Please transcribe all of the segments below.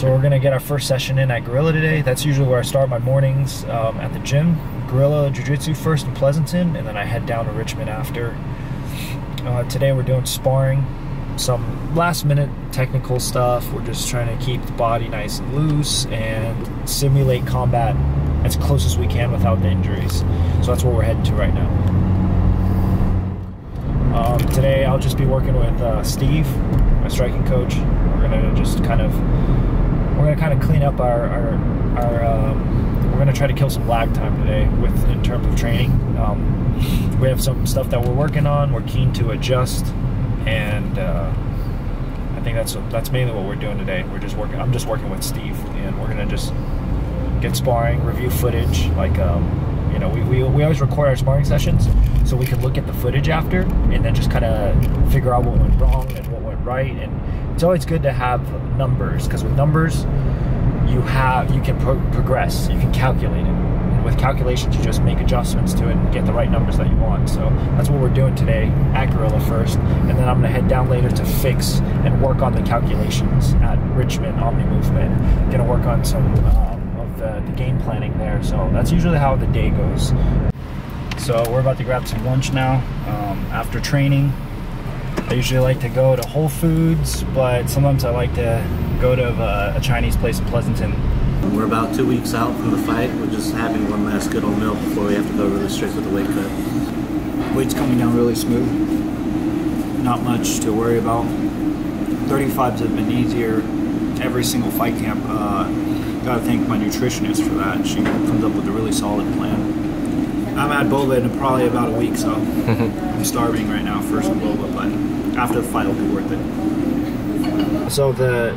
So we're gonna get our first session in at Gorilla today. That's usually where I start my mornings at the gym. Gorilla Jiu-Jitsu first in Pleasanton, and then I head down to Richmond after. Today we're doing sparring, some last minute technical stuff. We're just trying to keep the body nice and loose and simulate combat as close as we can without the injuries. So that's what we're heading to right now. Today I'll just be working with Steve, my striking coach. We're gonna just kind of clean up our we're gonna try to kill some lag time today in terms of training. We have some stuff that we're working on. We're keen to adjust, and I think that's mainly what we're doing today. I'm just working with Steve, and we're gonna just get sparring, review footage. Like you know, we always record our sparring sessions so we can look at the footage after and then just kind of figure out what went wrong and what went right. And it's always good to have numbers, because with numbers you can progress, you can calculate it, and with calculations you just make adjustments to it and get the right numbers that you want. So that's what we're doing today at Gorilla first, and then I'm going to head down later to fix and work on the calculations at Richmond Omni Movement. Going to work on some of the game planning there. So that's usually how the day goes. So we're about to grab some lunch now. After training, I usually like to go to Whole Foods, but sometimes I like to go to a Chinese place in Pleasanton. We're about 2 weeks out from the fight. We're just having one last good old meal before we have to go really strict with the weight cut. Weight's coming down really smooth. Not much to worry about. 35s have been easier every single fight camp. Gotta thank my nutritionist for that. She comes up with a really solid plan. I'm at boba in probably about a week, so I'm starving right now for some boba, but after the fight it'll be worth it. So the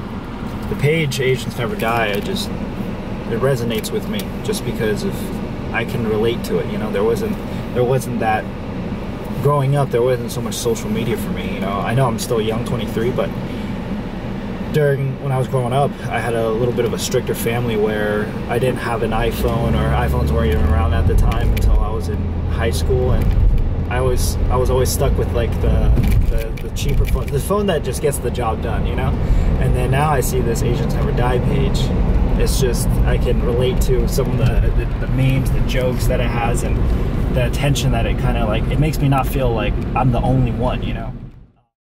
page Asians Never Die, it resonates with me just because I can relate to it. You know, there wasn't that growing up. There wasn't so much social media for me. You know, I know I'm still young, 23, but when I was growing up, I had a little bit of a stricter family where I didn't have an iPhone, or iPhones weren't even around at the time until I was in high school, and I was always stuck with like the cheaper phone, the phone that just gets the job done, you know. And then now I see this Asians Never Die page. It's just, I can relate to some of the memes, the jokes that it has, and the attention that it kind of like, it makes me not feel like I'm the only one, you know.